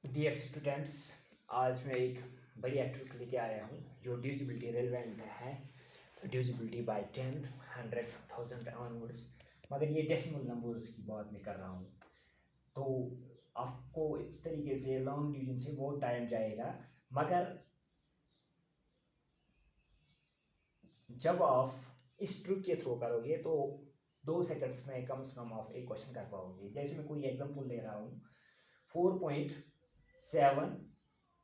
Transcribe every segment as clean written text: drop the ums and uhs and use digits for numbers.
Dear students, आज मैं एक बढ़िया ट्रिक लेके आया हूँ जो डिविजिबिलिटी रेलिवेंट है। Divisibility bye 10, 100, 1000 onwards. मगर ये डेसिमल नंबर्स की बात मैं कर रहा हूँ, तो आपको इस तरीके से लॉन्ग डिवीजन से बहुत टाइम जाएगा। मगर जब आप इस ट्रिक के थ्रू करोगे तो 2 सेकंड्स में कम से कम आप एक क्वेश्चन कर पाओगे। जैसे मैं कोई एग्जांपल ले रहा हूँ, 4.7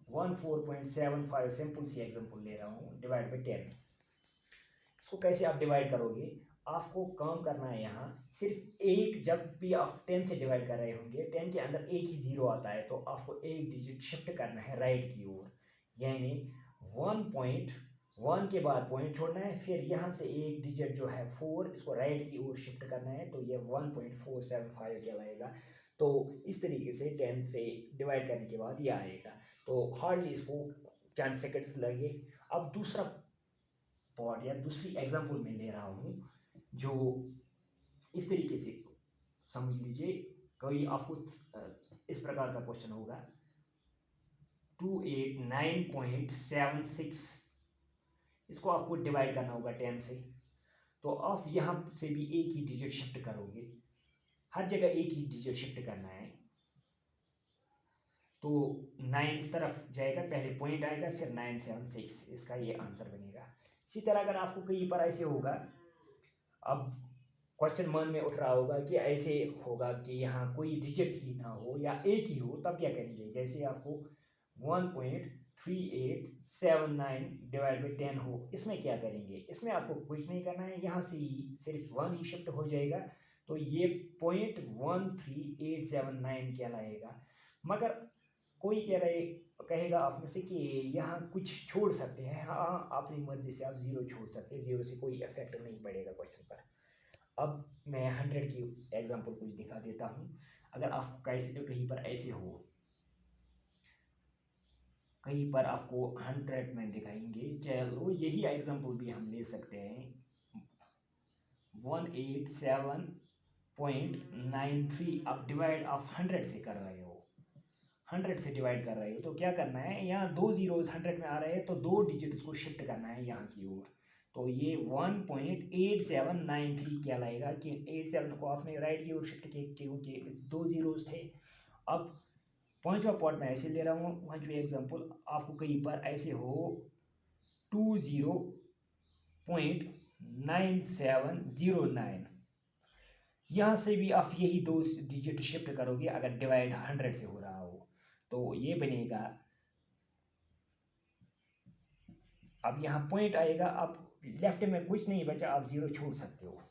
14.75 सिंपल सी एग्जांपल ले रहा हूँ, डिवाइड बाई 10। इसको कैसे आप डिवाइड करोगे? आपको काम करना है यहाँ सिर्फ एक, जब भी आप 10 से डिवाइड कर रहे होंगे 10 के अंदर एक ही जीरो आता है तो आपको एक डिजिट शिफ्ट करना है राइट की ओर, यानी 1.1 के बाद पॉइंट छोड़ना है, फिर यहाँ से एक डिजिट जो है 4 इसको राइट की ओर शिफ्ट करना है, तो ये 1.475 कहलाएगा। तो इस तरीके से 10 से डिवाइड करने के बाद ये आएगा। तो हार्डली इसको चंद सेकंड्स लगे। अब दूसरा पॉट या दूसरी एग्जांपल में ले रहा हूँ जो इस तरीके से समझ लीजिए। कोई आपको इस प्रकार का क्वेश्चन होगा, 289.76, इसको आपको डिवाइड करना होगा 10 से। तो आप यहाँ से भी एक ही डिजिट शिफ्ट करोगे, हर जगह एक ही डिजिट शिफ्ट करना है। तो 9 इस तरफ जाएगा, पहले पॉइंट आएगा, फिर 976, इसका ये आंसर बनेगा। इसी तरह अगर आपको कहीं पर ऐसे होगा, अब क्वेश्चन मन में उठ रहा होगा कि ऐसे होगा कि यहाँ कोई डिजिट ही ना हो या एक ही हो, तब क्या करेंगे? जैसे आपको 1.3879 डिवाइड बाई 10 हो, इसमें क्या करेंगे? इसमें आपको कुछ नहीं करना है, यहाँ से ही सिर्फ 1 ही शिफ्ट हो जाएगा, तो ये 0.13879 कहलाएगा। मगर कोई कहेगा आप में से कि यहाँ कुछ छोड़ सकते हैं। हाँ, अपनी मर्जी से आप ज़ीरो छोड़ सकते हैं, ज़ीरो से कोई इफेक्ट नहीं पड़ेगा क्वेश्चन पर। अब मैं 100 की एग्जांपल कुछ दिखा देता हूँ। अगर आप कैसे कहीं पर ऐसे हो, कहीं पर आपको 100 में दिखाएंगे, चलो यही एग्जांपल भी हम ले सकते हैं। 187.93 आप डिवाइड आप 100 से कर रहे हो, 100 से डिवाइड कर रहे हो, तो क्या करना है, यहाँ दो जीरोस 100 में आ रहे हैं तो दो डिजिट को शिफ्ट करना है यहाँ की ओर। तो ये 1.8793 क्या लाएगा कि 87 को आपने राइट की ओर शिफ्ट किया क्योंकि दो जीरोस थे। अब पांचवा पॉट में ऐसे ले रहा हूँ, पांचवी एग्जांपल आपको कहीं पर ऐसे हो 20.9709, यहाँ से भी आप यही दो डिजिट शिफ्ट करोगे अगर डिवाइड 100 से हो रहा हो, तो ये बनेगा। अब यहाँ पॉइंट आएगा, अब लेफ्ट में कुछ नहीं बचा, आप जीरो छोड़ सकते हो।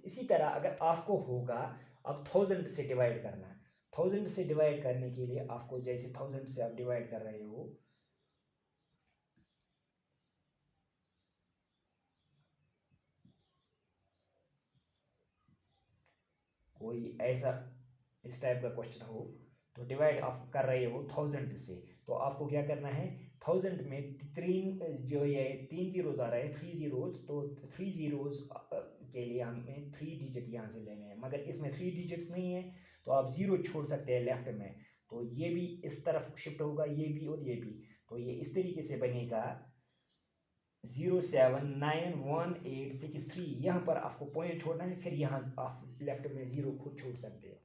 इसी तरह अगर आपको होगा अब 1000 से डिवाइड करना है, 1000 से डिवाइड करने के लिए आपको जैसे 1000 से आप डिवाइड कर रहे हो, कोई ऐसा इस टाइप का क्वेश्चन हो, तो डिवाइड आप कर रहे हो 1000 से, तो आपको क्या करना है, 1000 में तीन जो ये 3 जीरोज आ रहा है, 3 जीरोज, तो 3 जीरोज के लिए हमें 3 डिजिट यहाँ से लेने हैं, मगर इसमें 3 डिजिट्स नहीं है, तो आप जीरो छोड़ सकते हैं लेफ्ट में, तो ये भी इस तरफ शिफ्ट होगा, ये भी और ये भी, तो ये इस तरीके से बनेगा 0791863। यहाँ पर आपको पॉइंट छोड़ना है, फिर यहाँ आप लेफ्ट में जीरो खुद छोड़ सकते हैं।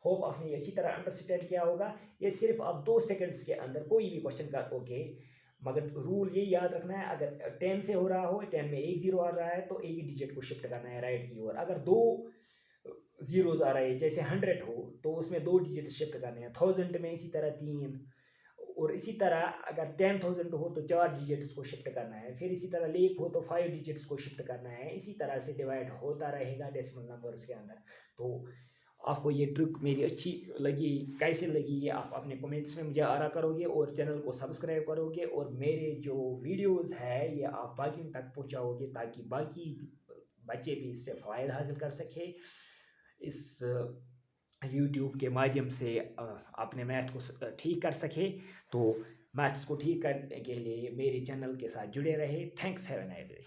होप आपने ये अच्छी तरह अंडरस्टैंड किया होगा। ये सिर्फ आप 2 सेकंड्स के अंदर कोई भी क्वेश्चन करोगे, मगर रूल ये याद रखना है, अगर 10 से हो रहा हो, 10 में एक जीरो आ रहा है तो एक ही डिजिट को शिफ्ट करना है राइट की ओर। अगर दो जीरोज आ रहे हैं जैसे 100 हो तो उसमें दो डिजिट शिफ्ट करने हैं, 1000 में इसी तरह 3, और इसी तरह अगर 10,000 हो तो 4 डिजिट्स को शिफ्ट करना है, फिर इसी तरह लेप हो तो 5 डिजिट्स को शिफ्ट करना है, इसी तरह से डिवाइड होता रहेगा डेसिमल नंबर्स के अंदर। तो आपको ये ट्रिक मेरी अच्छी लगी, कैसे लगी, ये आप अपने कमेंट्स में मुझे आरा करोगे और चैनल को सब्सक्राइब करोगे, और मेरे जो वीडियोस है ये आप बाकियों तक पहुंचाओगे ताकि बाकी बच्चे भी इससे फ़ायदा हासिल कर सके। इस यूट्यूब के माध्यम से अपने मैथ को ठीक कर सके, तो मैथ्स को ठीक करने के लिए मेरे चैनल के साथ जुड़े रहे। Thanks, have a nice day.